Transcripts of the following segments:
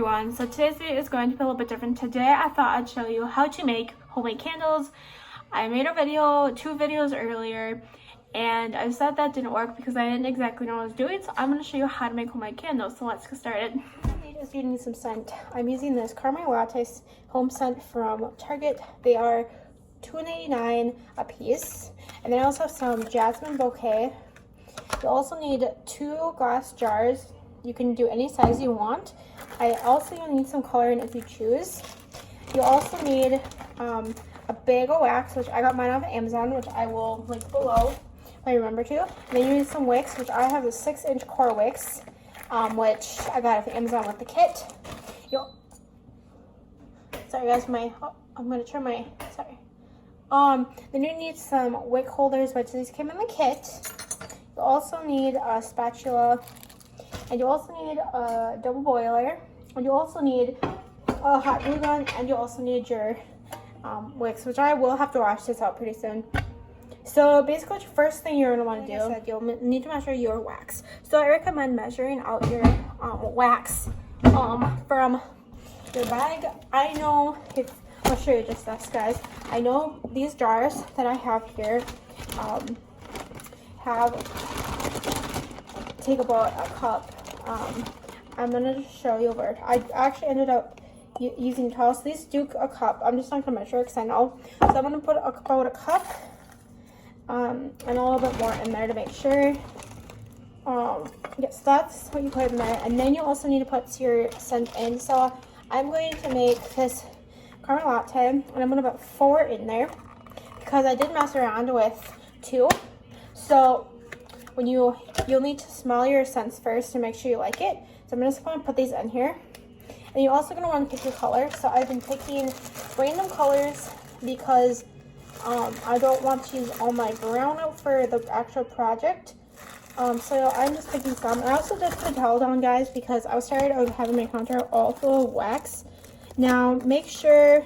everyone. So today's video is going to be a little bit different. Today I thought I'd show you how to make homemade candles. I made a video, 2 videos earlier, and I said that didn't work because I didn't exactly know what I was doing. So I'm going to show you how to make homemade candles. So let's get started. You need some scent. I'm using this caramel latte home scent from Target. They are $2.89 a piece. And then I also have some jasmine bouquet. You also need 2 glass jars. You can do any size you want. I also need some coloring if you choose. You also need a bag of wax, which I got mine off Amazon, which I will link below if I remember to. And then you need some wicks, which I have a 6-inch core wicks, which I got off Amazon with the kit. Sorry guys, I'm gonna turn my, sorry. Then you need some wick holders, which these came in the kit. You also need a spatula, and you also need a double boiler, and you also need a hot glue gun, and you also need your wicks, which I will have to wash this out pretty soon. So basically, the first thing you're going to want to do, you'll need to measure your wax. So I recommend measuring out your wax from your bag. I know, I'll show you just this, guys. I know these jars that I have here take about a cup. I'm gonna show you where I actually ended up using towels. These do a cup. I'm just not gonna measure because I know. So I'm gonna put about a cup and a little bit more in there to make sure. Yes, that's what you put in there. And then you also need to put your scent in. So I'm going to make this caramel latte, and I'm gonna put 4 in there because I did mess around with 2. So when you'll need to smell your scents first to make sure you like it. So I'm just going to put these in here. And you're also going to want to pick your color. So I've been picking random colors because I don't want to use all my brown out for the actual project. So I'm just picking some. I also just put a towel down, guys, because I was tired of having my counter all full of wax. Now make sure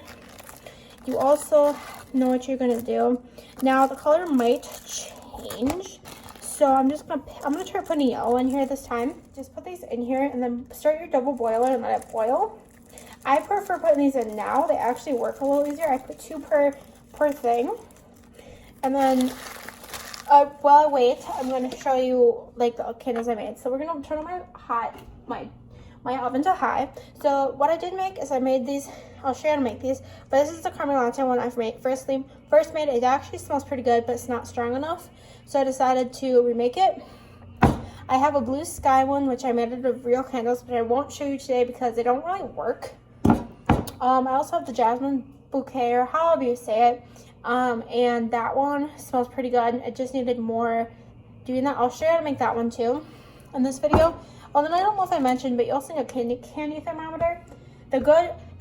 you also know what you're going to do. Now the color might change. So I'm gonna try putting yellow in here this time. Just put these in here and then start your double boiler and let it boil. I prefer putting these in now. They actually work a little easier. I put 2 per thing. And then while I wait, I'm gonna show you like the candles I made. So we're gonna turn on my oven to high. So what I did make is I made these. I'll show you how to make these. But this is the caramel latte one I've first made. It actually smells pretty good, but it's not strong enough. So I decided to remake it. I have a blue sky one, which I made out of real candles, but I won't show you today because they don't really work. I also have the jasmine bouquet, or however you say it. And that one smells pretty good. It just needed more doing that. I'll show you how to make that one too in this video. Oh, then I don't know if I mentioned, but you also need a candy thermometer. The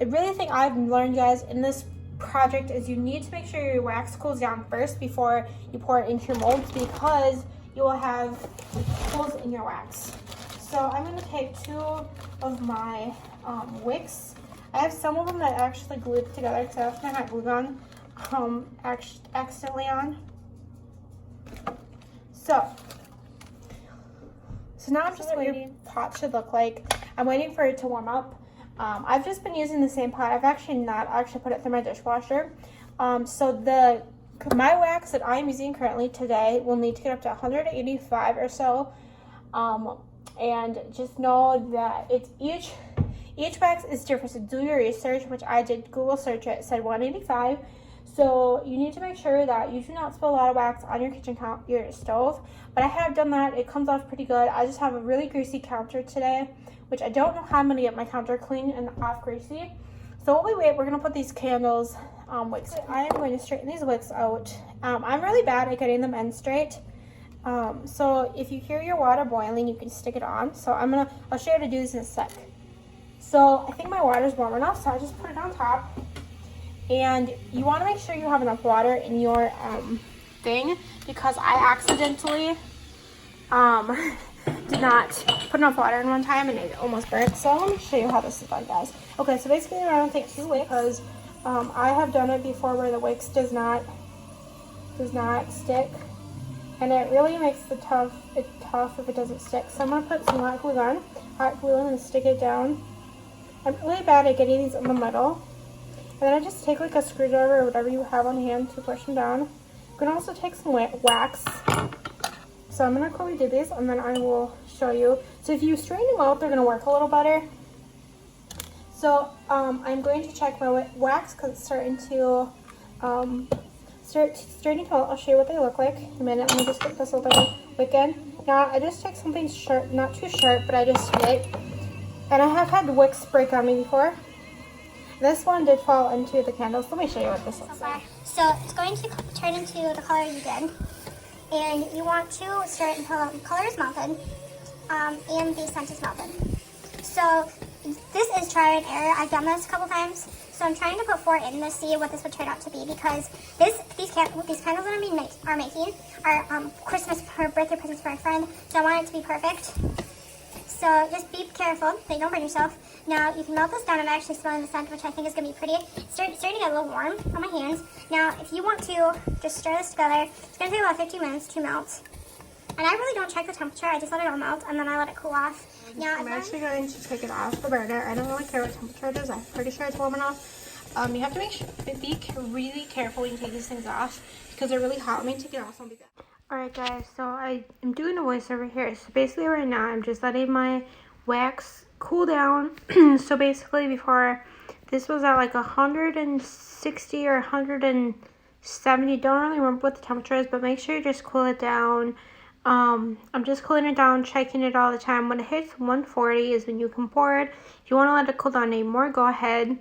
really thing I've learned, guys, in this project is you need to make sure your wax cools down first before you pour it into your molds, because you will have holes in your wax. So I'm going to take 2 of my wicks. I have some of them that I actually glued together because I left my hot glue gun accidentally on. So now I'm just waiting. Pot should look like. I'm waiting for it to warm up. I've just been using the same pot. I've actually not put it through my dishwasher. So my wax that I'm using currently today will need to get up to 185 or so. And just know that it's each wax is different. So do your research, which I did Google search it. It said 185. So you need to make sure that you do not spill a lot of wax on your stove. But I have done that. It comes off pretty good. I just have a really greasy counter today, which I don't know how I'm going to get my counter clean and off greasy. So while we wait, we're going to put these candles wicks. I am going to straighten these wicks out. I'm really bad at getting them in straight. So if you hear your water boiling, you can stick it on. So I'll show you how to do this in a sec. So I think my water is warm enough, so I just put it on top. And you want to make sure you have enough water in your thing, because I accidentally did not put enough water in one time and it almost burnt. So let me show you how this is done, guys. Okay, so basically I don't take 2 wicks because I have done it before where the wicks does not stick, and it really makes it tough if it doesn't stick. So I'm gonna put some hot glue on and stick it down I'm really bad at getting these in the middle. And then I just take like a screwdriver or whatever you have on hand to push them down. I'm going to also take some wax. So I'm going to quickly do these and then I will show you. So if you straighten them out, they're going to work a little better. So I'm going to check my wax because it's starting to start straightening out. I'll show you what they look like in a minute. Let me just get this little wick in. Now I just took something sharp, not too sharp, but I just hit it. And I have had wicks break on me before. This one did fall into the candles. Let me show you what this looks like. So it's going to turn into the color you did. And you want to start until the color is melted and the scent is melted. So this is trial and error. I've done this a couple times. So I'm trying to put 4 in to see what this would turn out to be because these candles that I'm making are Christmas or birthday presents for my friend. So I want it to be perfect. So just be careful that you don't burn yourself. Now you can melt this down. I'm actually smelling the scent, which I think is going to be pretty. It's starting to get a little warm on my hands. Now if you want to just stir this together, it's going to take about 15 minutes to melt. And I really don't check the temperature. I just let it all melt and then I let it cool off. Now I'm actually going to take it off the burner. I don't really care what temperature it is. I'm pretty sure it's warm enough. You have to be really careful when you take these things off because they're really hot. Let me take it off. I'll be back. Alright guys, so I am doing a voiceover here. So basically right now I'm just letting my wax cool down. So basically before, this was at like 160 or 170. Don't really remember what the temperature is, but make sure you just cool it down. I'm just cooling it down, checking it all the time. When it hits 140 is when you can pour it. If you want to let it cool down anymore, go ahead.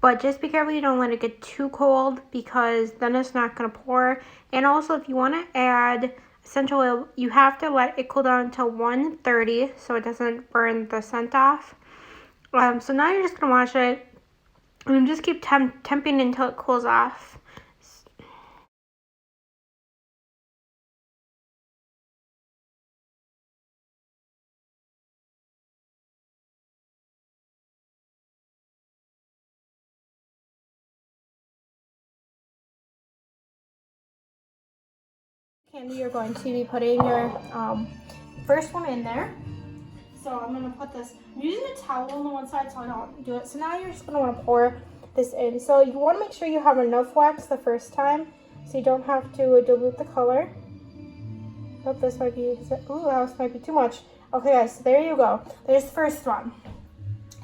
But just be careful you don't let it get too cold because then it's not going to pour. And also if you want to add essential oil, you have to let it cool down until 130 so it doesn't burn the scent off. So now you're just going to watch it and just keep temping until it cools off. Candy you're going to be putting your first one in there. So I'm going to put this, I'm using a towel on the one side so I don't do it. So now you're just going to want to pour this in. So you want to make sure you have enough wax the first time so you don't have to dilute the color. Oh, this might be, that might be too much. Okay guys, so there you go. There's the first one.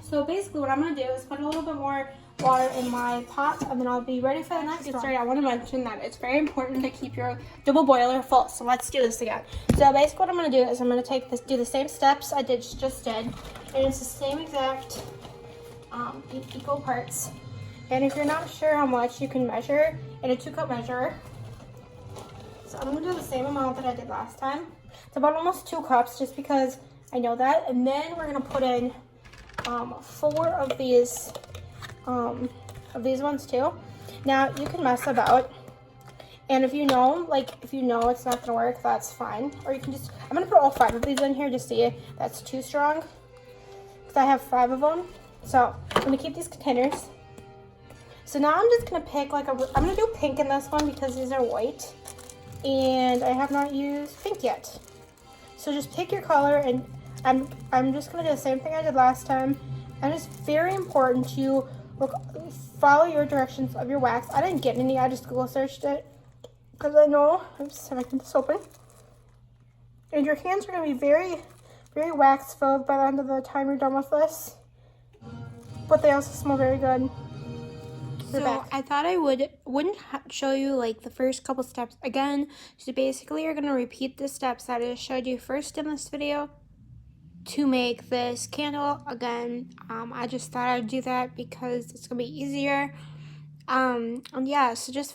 So basically what I'm going to do is put a little bit more water in my pot and then I'll be ready for the next one. I want to mention that it's very important to keep your double boiler full. So let's do this again. So basically what I'm going to do is I'm going to take this, do the same steps I just did, and it's the same exact equal parts. And if you're not sure how much, you can measure in a 2-cup measurer. So I'm going to do the same amount that I did last time. It's about almost 2 cups just because I know that. And then we're going to put in 4 of these ones too. Now you can mess about, and if you know it's not gonna work, that's fine. Or you can just, I'm gonna put all 5 of these in here to see if that's too strong because I have 5 of them. So I'm gonna keep these containers. So now I'm just gonna pick I'm gonna do pink in this one because these are white and I have not used pink yet. So just pick your color, and I'm just gonna do the same thing I did last time. And it's very important to follow your directions of your wax. I didn't get any, I just Google searched it because I know, oops, if I can get this open. And your hands are going to be very, very wax filled by the end of the time you're done with this. But they also smell very good. So I thought I wouldn't show you like the first couple steps again. So basically you're going to repeat the steps that I showed you first in this video to make this candle again. I just thought I'd do that because it's gonna be easier. And yeah, so just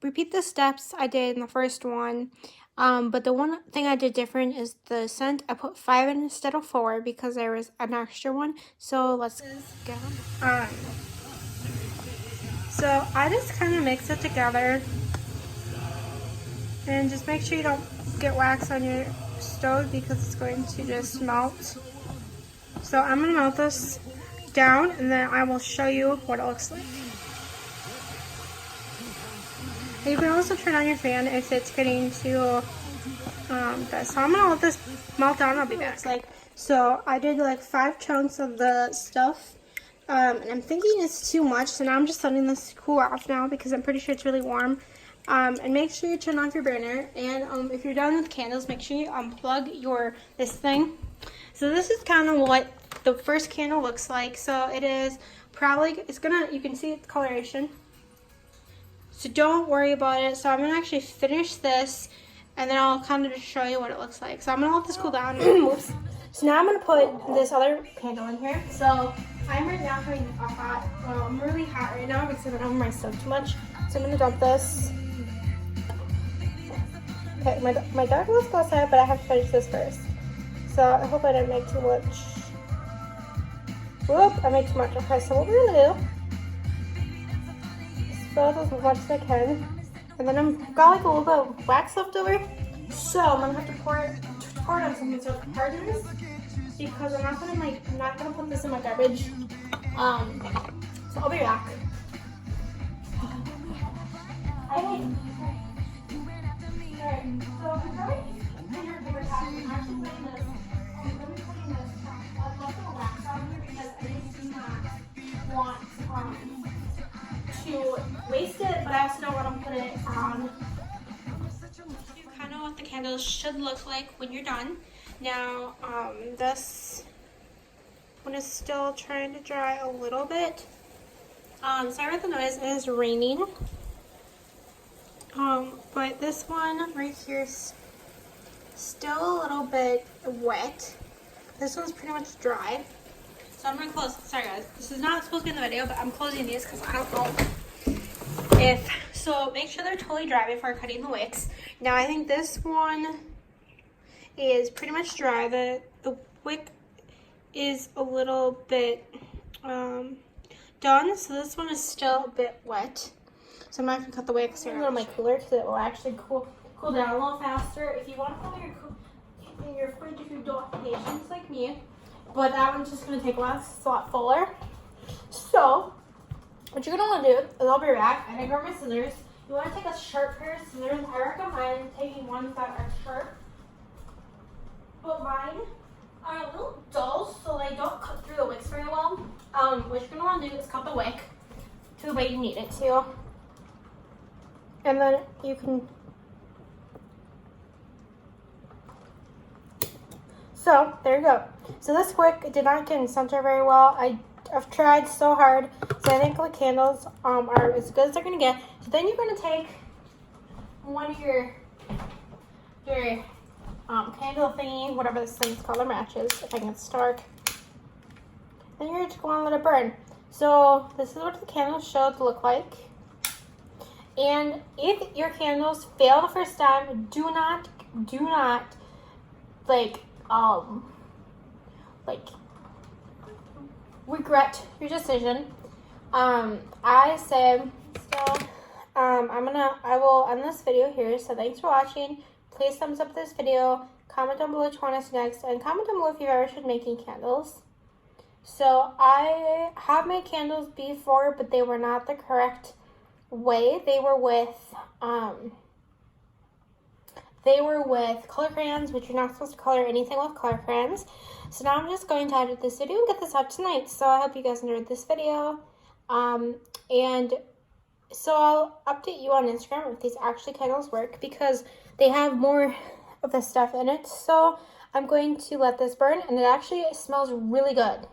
repeat the steps I did in the first one. But the one thing I did different is the scent. I put 5 in instead of 4 because there was an extra one. So let's get on. So I just kind of mix it together and just make sure you don't get wax on your stove because it's going to just melt. So I'm going to melt this down and then I will show you what it looks like. And you can also turn on your fan if it's getting too this. So I'm going to let this melt down. I'll be back. So I did like 5 chunks of the stuff and I'm thinking it's too much, so now I'm just letting this cool off now because I'm pretty sure it's really warm. And make sure you turn off your burner, and if you're done with candles, make sure you unplug this thing. So this is kind of what the first candle looks like. So it is probably, you can see its coloration. So don't worry about it. So I'm gonna actually finish this, and then I'll kind of just show you what it looks like. So I'm gonna let this cool down. Oops. So now I'm gonna put this other candle in here. So I'm right now having I'm really hot right now because I don't have my stove too much. So I'm gonna dump this. Okay, my dog wants to go outside, but I have to finish this first. So I hope I didn't make too much. Whoop, I made too much. Okay, so what we're gonna do is fill it as much as I can. And then I've got like a little bit of wax left over. So I'm gonna have to pour it on something so it hardens. Because I'm not gonna put this in my garbage. So I'll be back. Alright, so I'm going in your bigger pot. I'm actually putting this. I'm going to be putting this wax on here because I do not want to waste it, but I also don't want to put it on. You kind of what the candles should look like when you're done. Now, this one is still trying to dry a little bit. Sorry about the noise, it is raining. But this one right here is still a little bit wet. This one's pretty much dry. So I'm gonna close, sorry guys, this is not supposed to be in the video, but I'm closing these because I don't know so make sure they're totally dry before cutting the wicks. Now I think this one is pretty much dry. The wick is a little bit done, so this one is still a bit wet. So I'm not gonna cut the wicks here. I'm gonna go to my cooler because it will actually cool down a little faster. If you want to put in your fridge, if you don't have patience like me, but that one's just gonna take a while. It's a lot fuller. So what you're gonna want to do is I'll be back. I grab my scissors. You want to take a sharp pair of scissors. I recommend taking ones that are sharp. But mine are a little dull, so they don't cut through the wicks very well. What you're gonna want to do is cut the wick to the way you need it to. And then you can, so there you go. So this wick did not get in center very well. I've tried so hard. So I think the candles are as good as they're gonna get. So then you're gonna take one of your candle thingy, whatever this thing's called, or matches, if I can get stark. Then you're just gonna let it burn. So this is what the candles show to look like. And if your candles fail the first time, do not regret your decision. I say still I will end this video here. So thanks for watching. Please thumbs up this video. Comment down below what you want us next, and comment down below if you've ever tried making candles. So I have made candles before, but they were not the correct way. They were with color crayons, which you're not supposed to color anything with color crayons. So now I'm just going to edit this video and get this out tonight. So I hope you guys enjoyed this video. And so I'll update you on Instagram if these actually candles work, because they have more of the stuff in it. So I'm going to let this burn, and it actually smells really good.